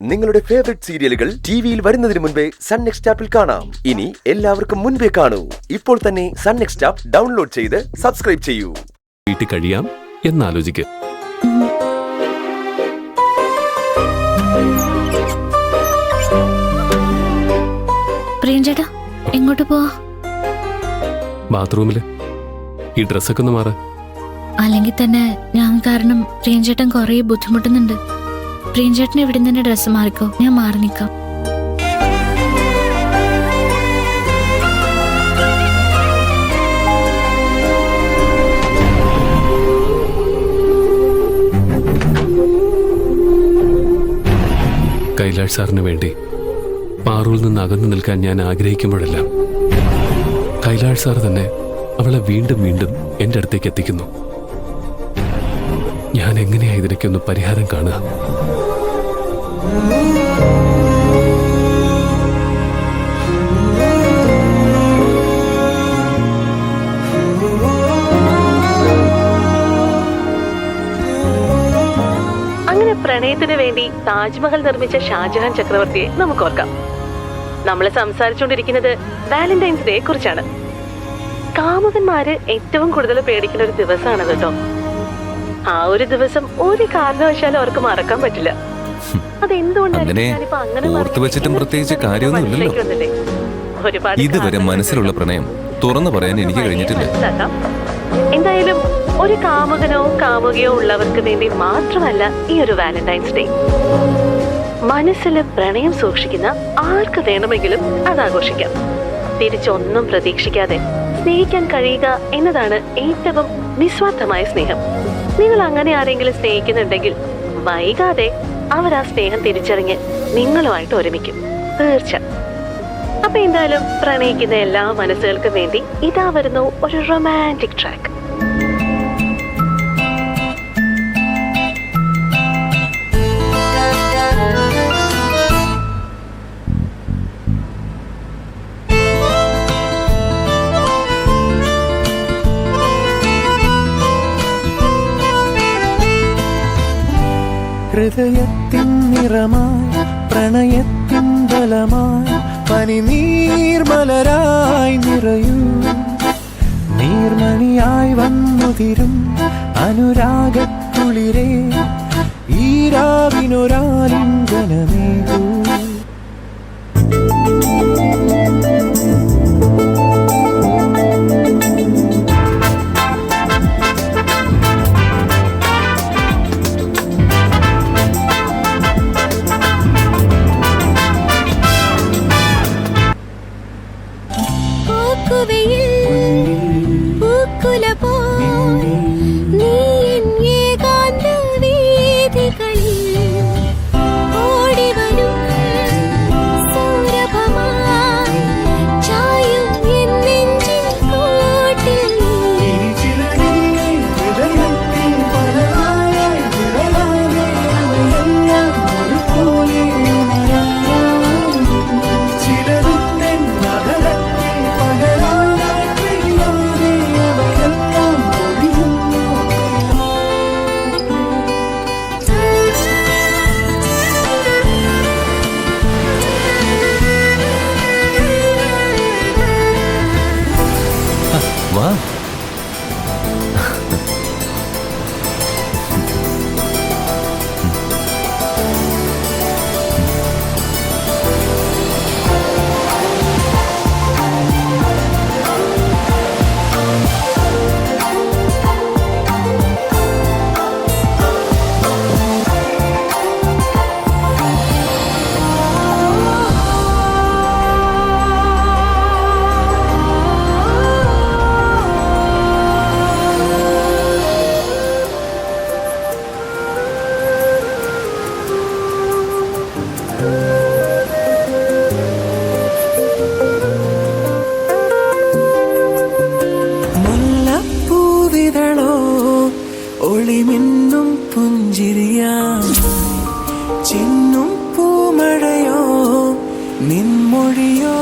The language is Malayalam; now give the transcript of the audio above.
നിങ്ങളുടെ ഫേവറേറ്റ് സീരിയലുകൾ ടിവിയിൽ വരുന്നതിന് മുൻപേ സൺ നെക്സ്റ്റ് ആപ്പിൽ കാണാം. ഇനി എല്ലാവർക്കും മുൻപേ കാണൂ. ഇപ്പോൾ തന്നെ സൺ നെക്സ്റ്റ് ആപ്പ് ഡൗൺലോഡ് ചെയ്ത് സബ്സ്ക്രൈബ് ചെയ്യൂ. വീട്ടിൽ കഴിയാം എന്നാലോചിക്കുക. പ്രിയൻചേട്ടാ, എങ്ങോട്ട് പോവാ? ബാത്റൂമില്. ഈ ഡ്രസ്സൊക്കെ ഒന്ന് മാറ. അല്ലെങ്കിൽ തന്നെ ഞാൻ കാരണം പ്രിയൻചേട്ടൻ കുറെ ബുദ്ധിമുട്ടുന്നുണ്ട്. പ്രിയൻചേട്ടൻ ഇവിടെ തന്നെ ഡ്രസ്സ് മാറിക്കോ, ഞാൻ മാറി നിൽക്കാം. കൈലാഷ് സാറിന് വേണ്ടി പാറുവിൽ നിന്ന് അകന്നു നിൽക്കാൻ ഞാൻ ആഗ്രഹിക്കുമ്പോഴെല്ലാം കൈലാഷ് സാർ തന്നെ അവളെ വീണ്ടും വീണ്ടും എൻ്റെ അടുത്തേക്ക് എത്തിക്കുന്നു. ഞാൻ എങ്ങനെയാ ഇതിനൊക്കെയൊന്ന് പരിഹാരം കാണുക? അങ്ങനെ പ്രണയത്തിന് വേണ്ടി താജ്മഹൽ നിർമ്മിച്ച ഷാജഹാൻ ചക്രവർത്തിയെ നമുക്ക് ഓർക്കാം. നമ്മൾ സംസാരിച്ചുകൊണ്ടിരിക്കുന്നത് വാലന്റൈൻസ് ഡേയെ കുറിച്ചാണ്. കാമുകന്മാര് ഏറ്റവും കൂടുതൽ പേടിക്കുന്ന ഒരു ദിവസമാണ് കേട്ടോ. ആ ഒരു ദിവസം ഒരു കാരണവശാലും അവർക്ക് മറക്കാൻ പറ്റില്ല. ഇതുവരെ മനസ്സിലുള്ള പ്രണയം തുറന്നു പറയാൻ എനിക്ക് കഴിഞ്ഞിട്ടില്ല. എന്തായാലും ഒരു കാമുകനോ കാമുകയോ ഉള്ളവർക്ക് വേണ്ടി മാത്രമല്ല ഈ ഒരു വാലന്റൈൻസ് ഡേ. മനസ്സിൽ പ്രണയം സൂക്ഷിക്കുന്ന ആർക്ക് വേണമെങ്കിലും അത് ആഘോഷിക്കാം. തിരിച്ചൊന്നും പ്രതീക്ഷിക്കാതെ സ്നേഹിക്കാൻ കഴിയുക എന്നതാണ് ഏറ്റവും നിസ്വാർത്ഥമായ സ്നേഹം. നിങ്ങൾ അങ്ങനെ ആരെങ്കിലും സ്നേഹിക്കുന്നുണ്ടെങ്കിൽ വൈകാതെ അവർ ആ സ്നേഹം തിരിച്ചറിഞ്ഞ് നിങ്ങളുമായിട്ട് ഒരുമിക്കും, തീർച്ച. അപ്പൊ എന്തായാലും പ്രണയിക്കുന്ന എല്ലാ മനസ്സുകൾക്കും വേണ്ടി ഇതാ വരുന്നു ഒരു റൊമാൻറ്റിക് ട്രാക്ക്. ഹൃദയത്തിൻ നിറമായി പ്രണയത്തിൻ ബലമായി പനിനീർമലരായി നിറയൂ. നീർമണിയായി വന്നുതിരും അനുരാഗത്തുളിരേ ഈ രാവിനൊരാലിംഗനമേകൂ. ഒളിമിന്നും പുഞ്ചിരിയാ ചിന്നും പൂമഴയോ നിൻമൊഴിയോ